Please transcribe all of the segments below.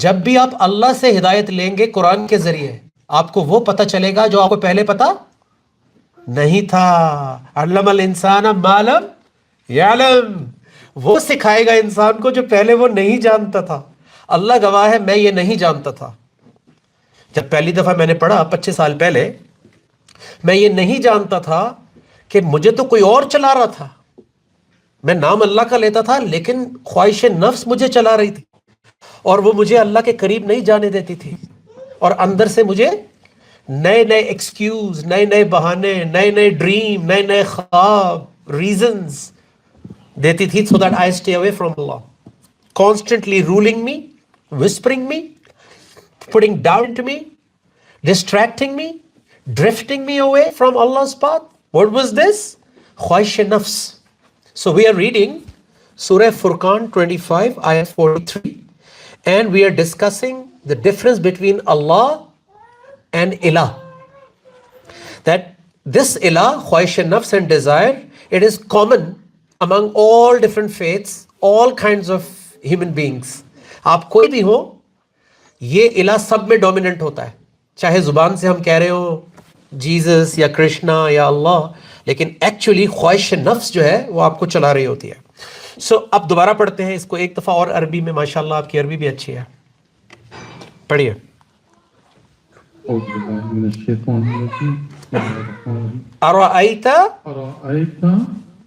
جب بھی آپ اللہ سے ہدایت لیں گے قرآن کے ذریعے، آپ کو وہ پتہ چلے گا جو آپ کو پہلے پتہ نہیں تھا. علم الانسان ما لم یعلم، وہ سکھائے گا انسان کو جو پہلے وہ نہیں جانتا تھا. اللہ گواہ ہے میں یہ نہیں جانتا تھا. جب پہلی دفعہ میں نے پڑھا 25 سال پہلے، میں یہ نہیں جانتا تھا کہ مجھے تو کوئی اور چلا رہا تھا. میں نام اللہ کا لیتا تھا لیکن خواہش نفس مجھے چلا رہی تھی، اور وہ مجھے اللہ کے قریب نہیں جانے دیتی تھی، اور اندر سے مجھے نئے نئے ایکسکیوز، نئے نئے بہانے، نئے نئے ڈریم، نئے نئے خواب، ریزنز دیتی تھی so that I stay away from Allah. Constantly ruling me, whispering me, putting doubt into me, distracting me, drifting me away from Allah's path. What was this? Khwahish nafs. So we are reading Surah Furqan 25, ayah 43, and we are discussing the difference between Allah and Ilah. That this Ilah, Khwahish nafs and desire, it is common among all different faiths, all kinds of human beings. آپ کوئی بھی ہو، یہ الہ سب میں dominant ہوتا ہے، چاہے زبان سے ہم کہہ رہے ہو جیزس یا کرشنا یا اللہ، لیکن ایکچولی خواہش نفس جو ہے وہ آپ کو چلا رہی ہوتی ہے. سو اب دوبارہ پڑھتے ہیں اس کو ایک دفعہ اور عربی میں. ماشاءاللہ آپ کی عربی بھی اچھی ہے، پڑھیے. ارأیت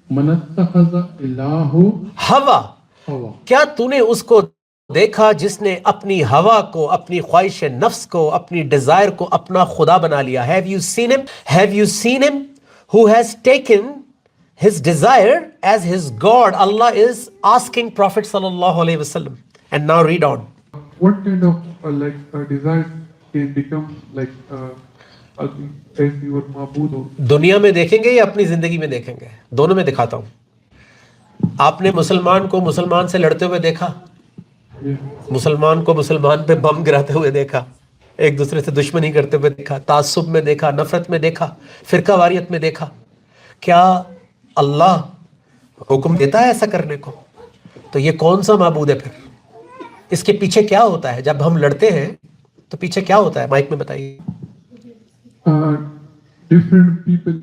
من اتخذ الہ ہوا، ہوا، کیا تو نے اس کو دیکھا جس نے اپنی ہوا کو، اپنی خواہش نفس کو، اپنی ڈیزائر کو اپنا خدا بنا لیا. Have you seen him? Have you seen him who has taken his desire as his God? Allah is asking Prophet sallallahu alaihi wasallam. And now read on. what kind of desire can become as your معبود ہو؟ دنیا میں دیکھیں گے یا اپنی زندگی میں دیکھیں گے؟ دونوں میں دکھاتا ہوں. آپ نے مسلمان کو مسلمان سے لڑتے ہوئے دیکھا، مسلمان کو مسلمان پہ بم گراتے ہوئے دیکھا، ایک دوسرے سے دشمنی کرتے ہوئے دیکھا، تعصب میں دیکھا، نفرت میں دیکھا، فرقہ واریت میں دیکھا. کیا اللہ حکم دیتا ہے ایسا کرنے کو؟ تو یہ کون سا معبود ہے پھر؟ اس کے پیچھے کیا ہوتا ہے؟ جب ہم لڑتے ہیں تو پیچھے کیا ہوتا ہے؟ مائک میں بتائیے. different people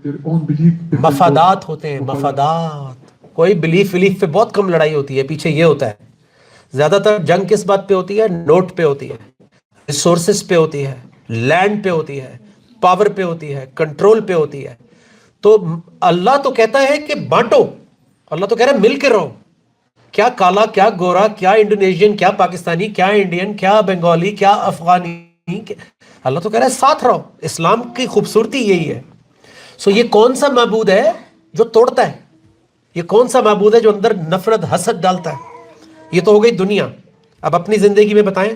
their own belief مفادات ہوتے ہیں، مفادات. کوئی بلیف ولیف پہ بہت کم لڑائی ہوتی ہے، پیچھے یہ ہوتا ہے. زیادہ تر جنگ کس بات پہ ہوتی ہے؟ نوٹ پہ ہوتی ہے، ریسورسز پہ ہوتی ہے، لینڈ پہ ہوتی ہے، پاور پہ ہوتی ہے، کنٹرول پہ ہوتی ہے. تو اللہ تو کہتا ہے کہ بانٹو، اللہ تو کہہ رہا ہے مل کے رہو. کیا کالا، کیا گورا، کیا انڈونیشین، کیا پاکستانی، کیا انڈین، کیا بنگالی، کیا افغانی، اللہ تو کہہ رہا ہے ساتھ رہو. اسلام کی خوبصورتی یہی ہے. سو یہ کون سا معبود ہے جو توڑتا ہے؟ یہ کون سا معبود ہے جو اندر نفرت حسد ڈالتا ہے؟ یہ تو ہو گئی دنیا. اب اپنی زندگی میں بتائیں